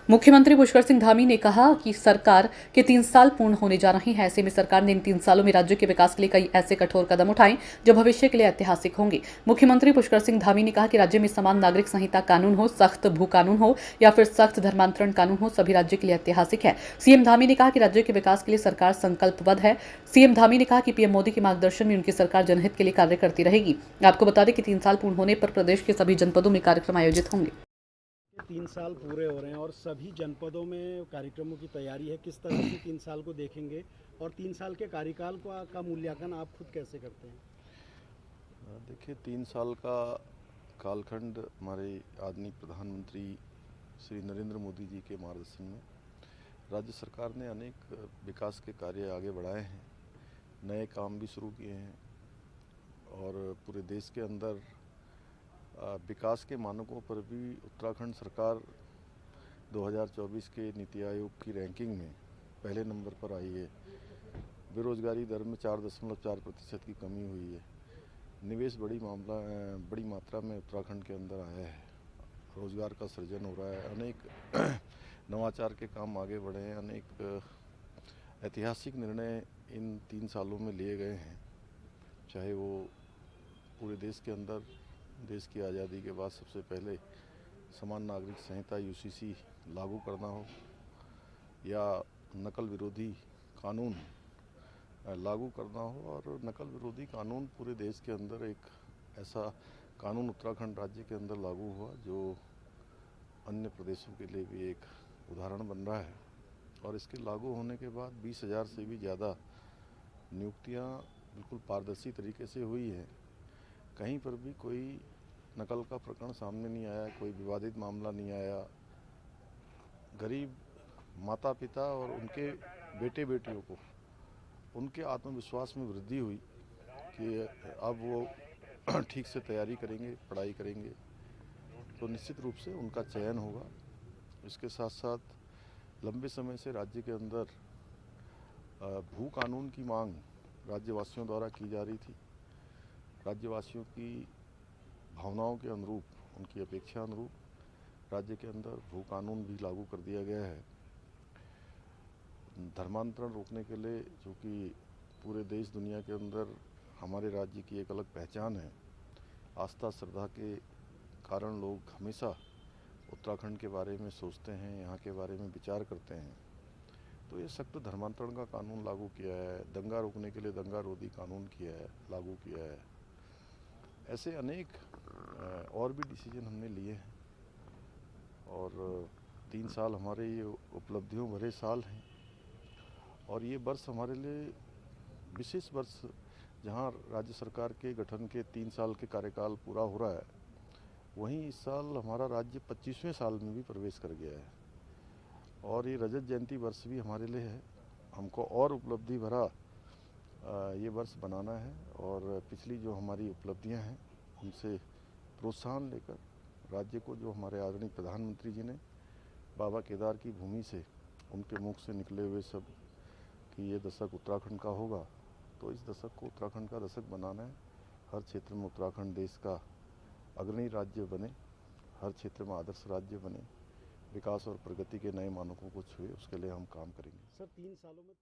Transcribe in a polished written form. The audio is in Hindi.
मुख्यमंत्री पुष्कर सिंह धामी ने कहा कि सरकार के 3 साल पूर्ण होने जा रहे हैं। ऐसे में सरकार ने इन 3 सालों में राज्य के विकास के लिए कई ऐसे कठोर कदम उठाए जो भविष्य के लिए ऐतिहासिक होंगे। मुख्यमंत्री पुष्कर सिंह धामी ने कहा कि राज्य में समान नागरिक संहिता कानून हो, सख्त भू कानून हो या फिर सख्त धर्मांतरण कानून हो, सभी राज्य के लिए ऐतिहासिक है। सीएम धामी ने कहा कि राज्य के विकास के लिए सरकार संकल्पबद्ध है। सीएम धामी ने कहा कि पीएम मोदी के मार्गदर्शन में उनकी सरकार जनहित के लिए कार्य करती रहेगी। आपको बता दें कि 3 साल पूर्ण होने पर प्रदेश के सभी जनपदों में कार्यक्रम आयोजित होंगे। 3 साल पूरे हो रहे हैं और सभी जनपदों में कार्यक्रमों की तैयारी है। किस तरह से 3 साल को देखेंगे और 3 साल के कार्यकाल का मूल्यांकन आप खुद कैसे करते हैं? देखिए, 3 साल का कालखंड हमारे आदरणीय प्रधानमंत्री श्री नरेंद्र मोदी जी के मार्गदर्शन में राज्य सरकार ने अनेक विकास के कार्य आगे बढ़ाए हैं, नए काम भी शुरू किए हैं और पूरे देश के अंदर विकास के मानकों पर भी उत्तराखंड सरकार 2024 के नीति आयोग की रैंकिंग में पहले नंबर पर आई है। बेरोजगारी दर में 4.4% की कमी हुई है। निवेश बड़ी मात्रा में उत्तराखंड के अंदर आया है। रोजगार का सृजन हो रहा है। अनेक नवाचार के काम आगे बढ़े हैं। अनेक ऐतिहासिक निर्णय इन 3 सालों में लिए गए हैं, चाहे वो पूरे देश के अंदर देश की आज़ादी के बाद सबसे पहले समान नागरिक संहिता यूसीसी लागू करना हो या नकल विरोधी कानून लागू करना हो। और नकल विरोधी कानून पूरे देश के अंदर एक ऐसा कानून उत्तराखंड राज्य के अंदर लागू हुआ जो अन्य प्रदेशों के लिए भी एक उदाहरण बन रहा है। और इसके लागू होने के बाद 20,000 से भी ज़्यादा नियुक्तियां बिल्कुल पारदर्शी तरीके से हुई हैं। कहीं पर भी कोई नकल का प्रकरण सामने नहीं आया, कोई विवादित मामला नहीं आया। गरीब माता पिता और उनके बेटे बेटियों को उनके आत्मविश्वास में वृद्धि हुई कि अब वो ठीक से तैयारी करेंगे, पढ़ाई करेंगे तो निश्चित रूप से उनका चयन होगा। इसके साथ साथ लंबे समय से राज्य के अंदर भू कानून की मांग राज्यवासियों द्वारा की जा रही थी। राज्यवासियों की भावनाओं के अनुरूप, उनकी अपेक्षा अनुरूप राज्य के अंदर भू कानून भी लागू कर दिया गया है। धर्मांतरण रोकने के लिए, जो कि पूरे देश दुनिया के अंदर हमारे राज्य की एक अलग पहचान है, आस्था श्रद्धा के कारण लोग हमेशा उत्तराखंड के बारे में सोचते हैं, यहाँ के बारे में विचार करते हैं। तो ये सख्त धर्मांतरण का कानून लागू किया है। दंगा रोकने के लिए दंगा रोधी कानून किया है, लागू किया है। ऐसे अनेक और भी डिसीजन हमने लिए हैं और 3 साल हमारे ये उपलब्धियों भरे साल हैं। और ये वर्ष हमारे लिए विशेष वर्ष, जहां राज्य सरकार के गठन के 3 साल के कार्यकाल पूरा हो रहा है, वहीं इस साल हमारा राज्य 25वें साल में भी प्रवेश कर गया है। और ये रजत जयंती वर्ष भी हमारे लिए है। हमको और उपलब्धि भरा ये वर्ष बनाना है और पिछली जो हमारी उपलब्धियां हैं उनसे प्रोत्साहन लेकर राज्य को, जो हमारे आदरणीय प्रधानमंत्री जी ने बाबा केदार की भूमि से, उनके मुख से निकले हुए सब कि ये दशक उत्तराखंड का होगा, तो इस दशक को उत्तराखंड का दशक बनाना है। हर क्षेत्र में उत्तराखंड देश का अग्रणी राज्य बने, हर क्षेत्र में आदर्श राज्य बने, विकास और प्रगति के नए मानकों को छुए, उसके लिए हम काम करेंगे। सर, 3 सालों में